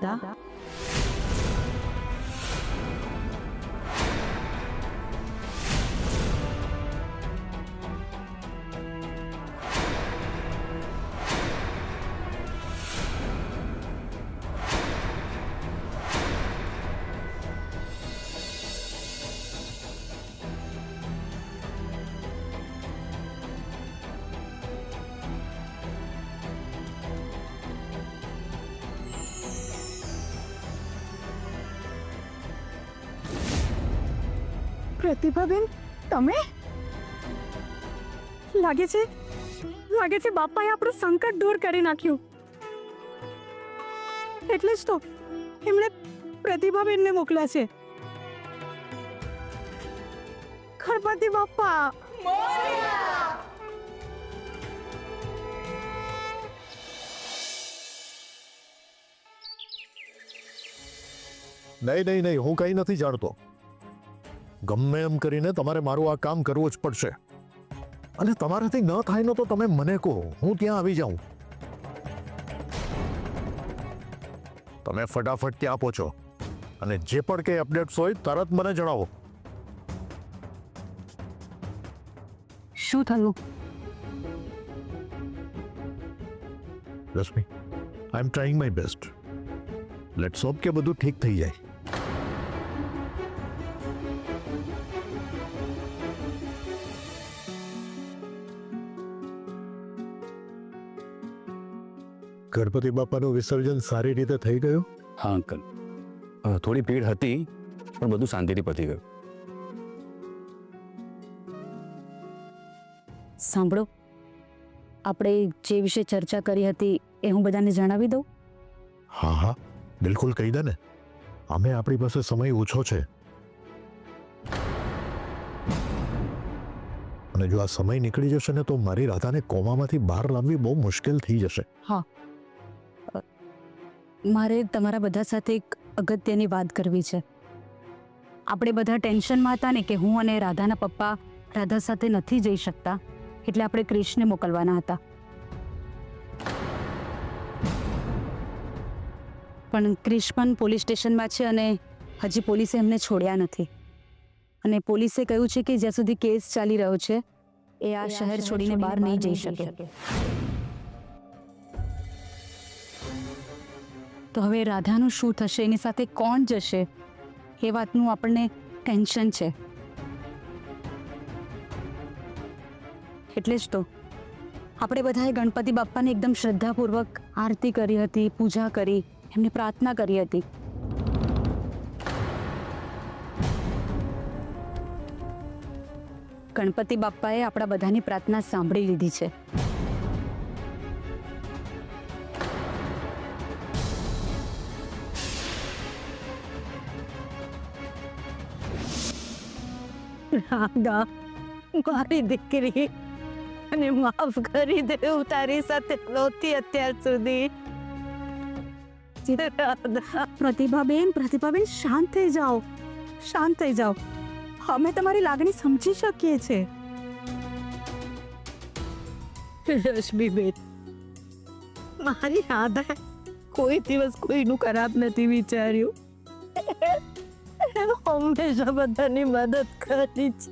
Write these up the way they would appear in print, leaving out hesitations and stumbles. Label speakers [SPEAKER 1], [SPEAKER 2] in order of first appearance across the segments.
[SPEAKER 1] હતા?
[SPEAKER 2] પ્રતિભાબેન, તમે? લાગે છે બાપાએ આપણું સંકટ દૂર કરી નાખ્યું. એટલે જ તો એમણે પ્રતિભાબેનને મોકલ્યા છે. ગણપતિ બાપા
[SPEAKER 3] નહીં, હું કંઈ નથી જાણતો. ગમે એમ કરીને તમારે મારું આ કામ કરવું જ પડશે. અને તમારાથી ન થાય ને તો તમે મને કહો, હું ત્યાં આવી જાઉં. તમે ફટાફટ ત્યાં પહોંચો અને જે પણ કંઈ અપડેટ્સ હોય તરત મને જણાવો.
[SPEAKER 2] શું થયું?
[SPEAKER 3] Rashmi, I am trying my best. Let's hope કે બધું ઠીક થઈ જાય. ગણપતિ બાપાનું વિસર્જન સારી રીતે થઈ ગયું?
[SPEAKER 4] હા અંકલ, થોડી ભીડ હતી પણ બધું શાંતિથી પતી ગયું.
[SPEAKER 1] સાંભળો, આપણે જે વિશે ચર્ચા કરી હતી એ હું બધાને જણાવી દઉં?
[SPEAKER 3] હા, બિલકુલ કહી દે ને. અમે આપણી પાસે સમય ઓછો છે અને જો આ સમય નીકળી જશે ને તો મારી રાધાને કોમામાંથી બહાર લાવવી બહુ મુશ્કેલ થઈ જશે.
[SPEAKER 1] હા, મારે તમારા બધા સાથે એક અગત્યની વાત કરવી છે. આપણે બધા ટેન્શનમાં હતા ને કે હું અને રાધાના પપ્પા રાધા સાથે નથી જઈ શકતા, એટલે આપણે ક્રિશને મોકલવાના હતા. પણ ક્રિશ પણ પોલીસ સ્ટેશનમાં છે અને હજી પોલીસે એમને છોડ્યા નથી. અને પોલીસે કહ્યું છે કે જ્યાં સુધી કેસ ચાલી રહ્યો છે એ આ શહેર છોડીને બહાર નહીં જઈ શકે. તો હવે રાધાનું શું થશે, એની સાથે કોણ જશે, એ વાતનું આપણને ટેન્શન છે. એટલે જ તો આપણે બધાએ ગણપતિ બાપ્પાને એકદમ શ્રદ્ધાપૂર્વક આરતી કરી હતી, પૂજા કરી, એમની પ્રાર્થના કરી હતી. ગણપતિ બાપ્પાએ આપણા બધાની પ્રાર્થના સાંભળી લીધી છે.
[SPEAKER 2] રાધા, મારી દીકરી, અને માફ કરી દે, હું તારી સાથે નહોતી અત્યાર સુધી. પ્રતિભાબેન, શાંત થઈ જાઓ. અમે તમારી લાગણી સમજી શકીએ છીએ. રશ્મિબેન, મારી રાધા કોઈ દિવસ કોઈનું ખરાબ નથી વિચાર્યું. હંમેશા બધાની મદદ કરી છે.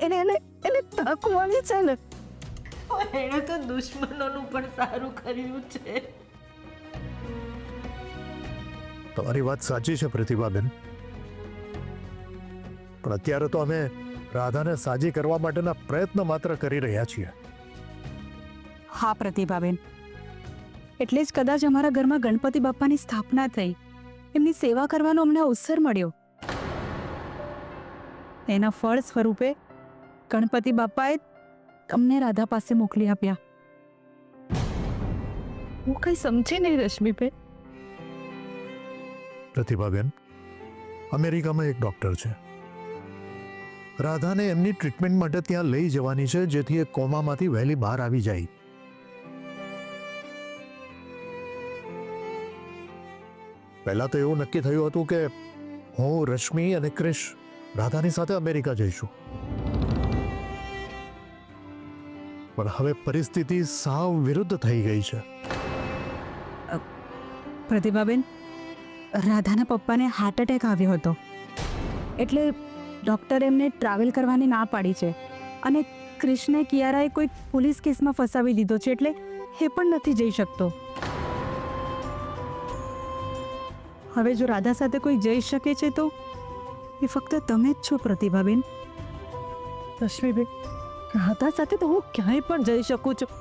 [SPEAKER 2] એને તક મળી છે ને, એને તો દુશ્મનોનું પણ સારું કર્યું છે.
[SPEAKER 3] તમારી વાત સાચી છે પ્રતિભાબેન, પણ અત્યારે તો અમે રાધાને સાજી કરવા માટેના પ્રયત્ન માત્ર કરી રહ્યા છીએ.
[SPEAKER 2] હા પ્રતિભાબેન, એટલે જ કદાચ અમારા ઘરમાં ગણપતિ બાપ્પાની સ્થાપના થઈ, એમની સેવા કરવાનો અમને અવસર મળ્યો. એના ફળ સ્વરૂપે ગણપતિ બાપ્પાએ તમને રાધા પાસે મોકલી આપ્યા. હું કઈ સમજી નહીં રશ્મિબેન.
[SPEAKER 3] પ્રતિભાબેન, અમેરિકામાં એક ડોક્ટર છે. રાધાને એમની ટ્રીટમેન્ટ માટે ત્યાં લઈ જવાની છે, જેથી એ કોમામાંથી વહેલી બહાર આવી જાય. પહેલા તો એવું નક્કી થયું હતું કે હું, રશ્મિ અને ક્રિશ રાધાની સાથે અમેરિકા જઈશું. પણ હવે પરિસ્થિતિ સાવ વિરુદ્ધ થઈ ગઈ છે.
[SPEAKER 2] પ્રતિભાબેન, રાધાના પપ્પાને હાર્ટ એટેક આવ્યો હતો એટલે ડૉક્ટરે એમને ટ્રાવેલ કરવાની ના પાડી છે અને કૃષ્ણે કિયારાએ કોઈ પોલીસ કેસમાં ફસાવી લીધો છે એટલે એ પણ નથી જઈ શકતો. હવે જો રાધા સાથે કોઈ જઈ શકે છે તો એ ફક્ત તમે જ છો પ્રતિભાબેન. રશ્મિબેન, રાધા સાથે તો હું ક્યાંય પણ જઈ શકું છું,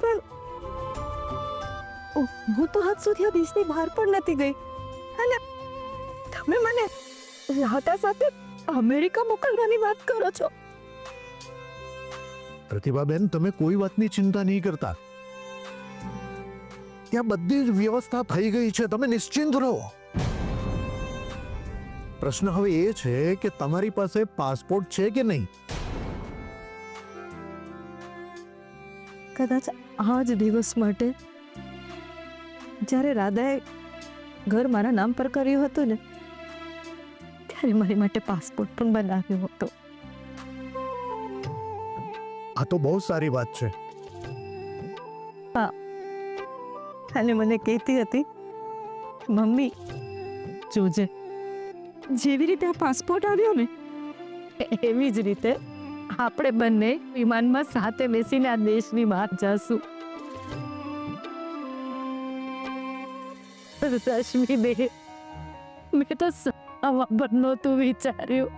[SPEAKER 2] પણ હું તો હદ સુધી આ દેશની બહાર પણ નથી ગઈ અને તમે મને રાધા સાથે અમેરિકા મોકલવાની વાત કરો છો.
[SPEAKER 3] પ્રતિભાબેન, તમે કોઈ વાતની ચિંતા નહીં કરતા. ત્યાં બધી જ વ્યવસ્થા થઈ ગઈ છે, તમે નિશ્ચિંત રહો. પ્રશ્ન હવે એ છે કે તમારી પાસે પાસપોર્ટ છે કે નહીં?
[SPEAKER 2] કદાચ આ જ દિવસ માટે જ્યારે રાધાએ ઘર મારા નામ પર કર્યું હતું ને ત્યારે મારી માટે પાસપોર્ટ પણ બનાવ્યો હતો.
[SPEAKER 3] આ તો બહુ સારી વાત છે.
[SPEAKER 2] અને મને કહેતી હતી, મમ્મી જોજે, જેવી રીતે આ પાસપોર્ટ આવ્યો ને એવી જ રીતે આપણે બંને વિમાનમાં સાથે બેસીને આ દેશની બહાર જશું. રશ્મિ દે, મેં તો બરાબર નહોતું વિચાર્યું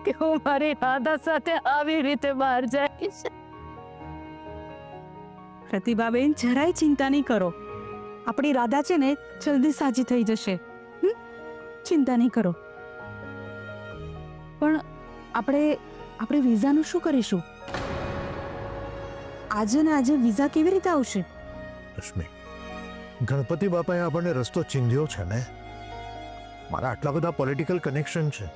[SPEAKER 2] કે હું મારી રાધા સાથે આવી રીતે બહાર જઈશ. પ્રતિભાબેન, જરાય ચિંતા નહીં કરો. આપણી રાધા છે ને જલ્દી સાજી થઈ જશે. ચિંતા નહીં કરો. પણ આપણે વિઝાનું શું કરીશું? આજે ને આજે વિઝા કેવી રીતે આવશે?
[SPEAKER 3] રશ્મિ, ગણપતિ બાપાએ આપણને રસ્તો ચીંધ્યો છે ને. મારા આટલા બધા પોલિટિકલ કનેક્શન છે.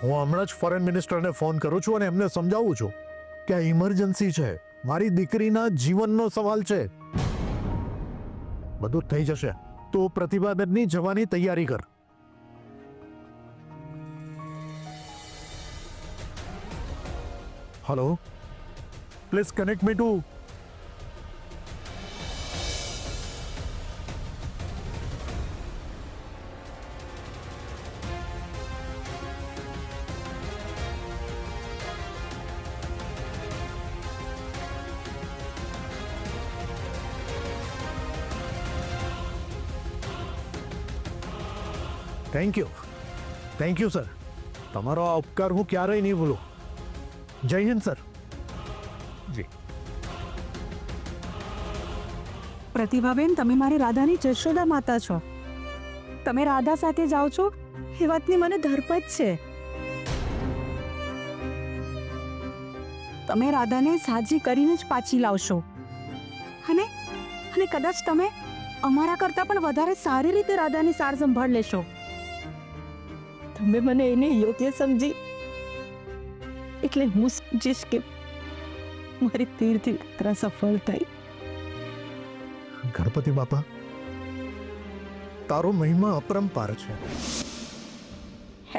[SPEAKER 3] હું હમણાં જ ફોરેન મિનિસ્ટરને ફોન કરું છું અને એમને સમજાવું છું કે આ ઇમરજન્સી છે, મારી દીકરીના જીવનનો સવાલ છે. બધું થઈ જશે. તો પ્રતિભાબેનની જવાની તૈયારી કર. Hello, please connect me to. Thank you sir. તમારો આ ઉપકાર હું ક્યારેય નહીં ભૂલું. જય હિન્દ સર. જી.
[SPEAKER 2] પ્રતિભાબેન, તમે મારી રાધાની જશોદા માતા છો. તમે રાધા સાથે જાઓ છો એ વાતની મને ધરપત છે. તમે રાધાને સાજી કરીને જ પાછી લાવશો અને કદાચ તમે અમારા કરતાં પણ વધારે સારી રીતે રાધાની સાર સંભાળ લેશો. તમે મને એને યોગ્ય સમજી એટલે હું સમજીશ કે મારી તીર્થયાત્રા સફળ થઈ.
[SPEAKER 3] ગણપતિ બાપા, તારો મહિમા અપરંપાર છે.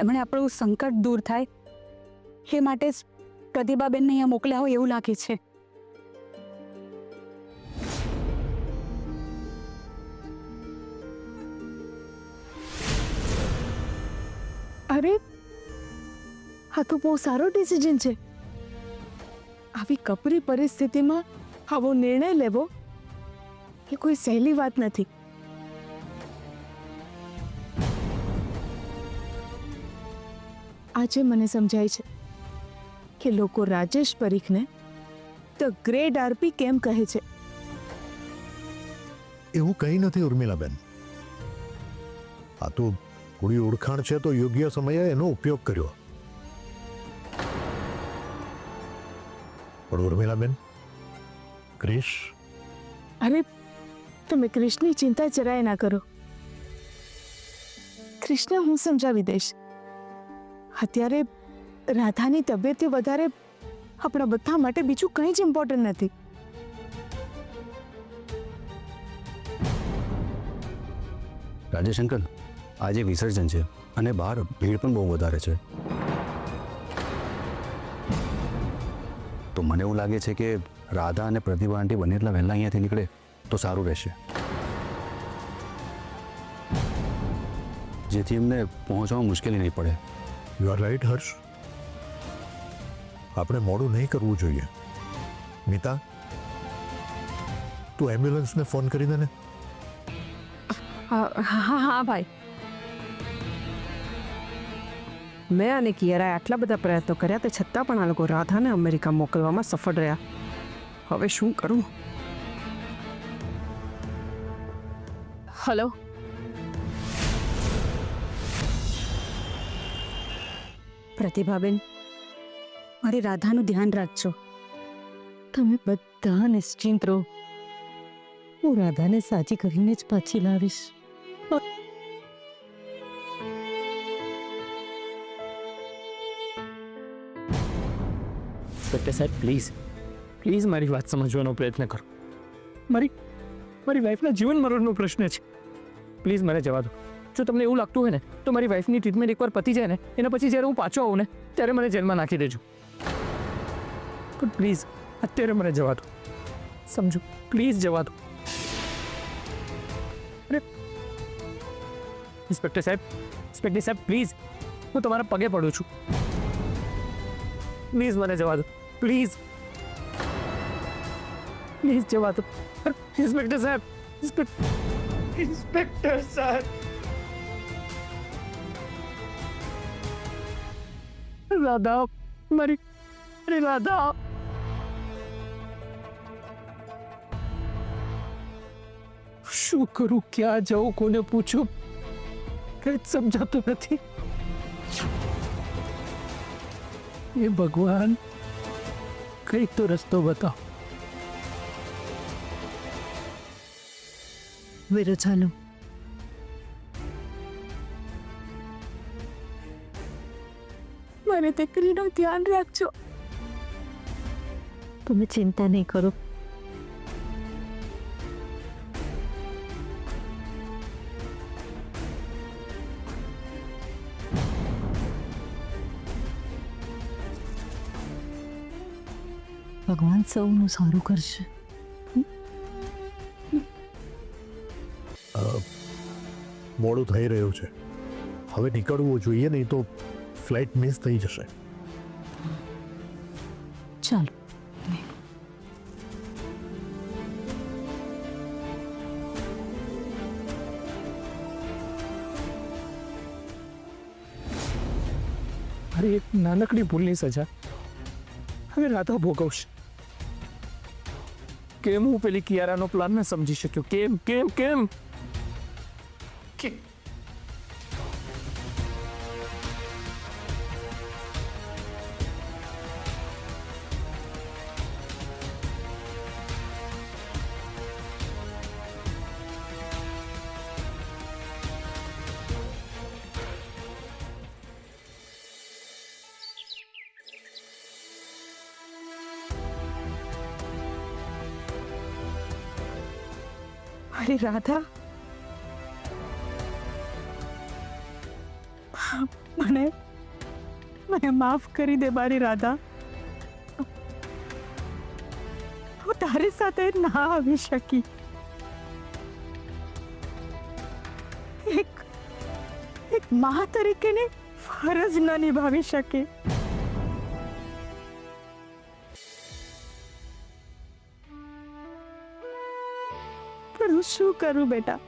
[SPEAKER 1] એમણે આપણું સંકટ દૂર થાય એ માટે જ પ્રતિભાબેનને અહીંયા મોકલ્યા હોય એવું લાગે છે.
[SPEAKER 2] અરે, આ તો બહુ સારો ડિસિઝન છે. આવી કપરી પરિસ્થિતિમાં આવો નિર્ણય લેવો એ કોઈ સહેલી વાત નથી. આજે મને સમજાય છે કે લોકો રાજેશ પરીખને ધ ગ્રેટ આરપી કેમ કહે છે.
[SPEAKER 3] એવું કંઈ નથી ઉર્મિલાબેન. આ તો થોડી ઓળખાણ છે તો યોગ્ય સમયે એનો ઉપયોગ કર્યો. પણ ઉર્મિલાબેન, ક્રિશ,
[SPEAKER 2] અરે, તમે ક્રિશની ચિંતા જરાય ના કરો. કૃષ્ણ હું સમજાવી દઈશ. અત્યારે રાધાની તબિયતથી વધારે આપણા બધા માટે બીજું કંઈ જ ઇમ્પોર્ટન્ટ નથી.
[SPEAKER 4] રાજેશ અંકલ, આજે વિસર્જન છે અને બહાર ભીડ પણ બહુ વધારે છે. તો મને એવું લાગે છે કે રાધા અને પ્રતિભા આંટી બને એટલા વહેલા અહીંયાથી નીકળે તો સારું રહેશે, જેથી એમને પહોંચવામાં મુશ્કેલી નહીં પડે.
[SPEAKER 3] યુ આર રાઈટ હર્ષ, આપણે મોડું નહીં કરવું જોઈએ. મિતા, તું એમ્બ્યુલન્સને ફોન કરી દે ને.
[SPEAKER 2] હા ભાઈ. મેં અને કિયારાએ આટલા બધા પ્રયત્નો કર્યા તે છતાં પણ આ લોકો રાધાને અમેરિકા મોકલવામાં સફળ રહ્યા. હવે શું કરું? હલો,
[SPEAKER 1] પ્રતિભાબેન, મારી રાધાનું ધ્યાન રાખજો.
[SPEAKER 5] તમે બધા નિશ્ચિંત રહો, હું રાધાને સાજી કરીને જ પાછી લાવીશ.
[SPEAKER 6] ઇન્સ્પેક્ટર સાહેબ પ્લીઝ મારી વાત સમજવાનો પ્રયત્ન કરો. મારી વાઈફના જીવન મરણનો પ્રશ્ન છે. પ્લીઝ મને જવા દો. જો તમને એવું લાગતું હોય ને તો મારી વાઈફની ટ્રીટમેન્ટ એકવાર પતી જાય ને એના પછી જ્યારે હું પાછો આવું ને ત્યારે મને જેલમાં નાખી દેજો. પણ પ્લીઝ અત્યારે મને જવા દો. સમજો, પ્લીઝ જવા દો. અરે ઇન્સ્પેક્ટર સાહેબ પ્લીઝ, હું તમારા પગે પડું છું. પ્લીઝ મને જવા દો. પ્લીઝ જવા દો. ઇન્સ્પેક્ટર સાહેબ. રાધા, મારી રાધા. શું કરું, ક્યાં જાઉં, કોને પૂછું, કઈ જ સમજાતું નથી. એ ભગવાન, કંઈક તો રસ્તો બતાવો.
[SPEAKER 5] વીરો ચાલો,
[SPEAKER 2] મારી દીકરીનું ધ્યાન રાખજો.
[SPEAKER 5] તમે ચિંતા નહીં કરો. ભગવાન સૌનું સારું કરશે.
[SPEAKER 3] મોડું થઈ રહ્યું છે, હવે નીકળવું જોઈએ, નહીં તો ફ્લાઇટ મિસ થઈ જશે.
[SPEAKER 5] ચાલો.
[SPEAKER 6] મારી એક નાનકડી ભૂલની સજા હવે રાધા ભોગવશે. કેમ હું પેલી કિયારાનો પ્લાન ન સમજી શક્યો? કેમ કેમ કેમ કે-
[SPEAKER 2] અરે રાધા, મને માફ કરી દે મારી રાધા. હું તારી સાથે ના આવી શકી. એક મા તરીકેની ફરજ ન નિભાવી શકી. પણ હું શું કરું બેટા?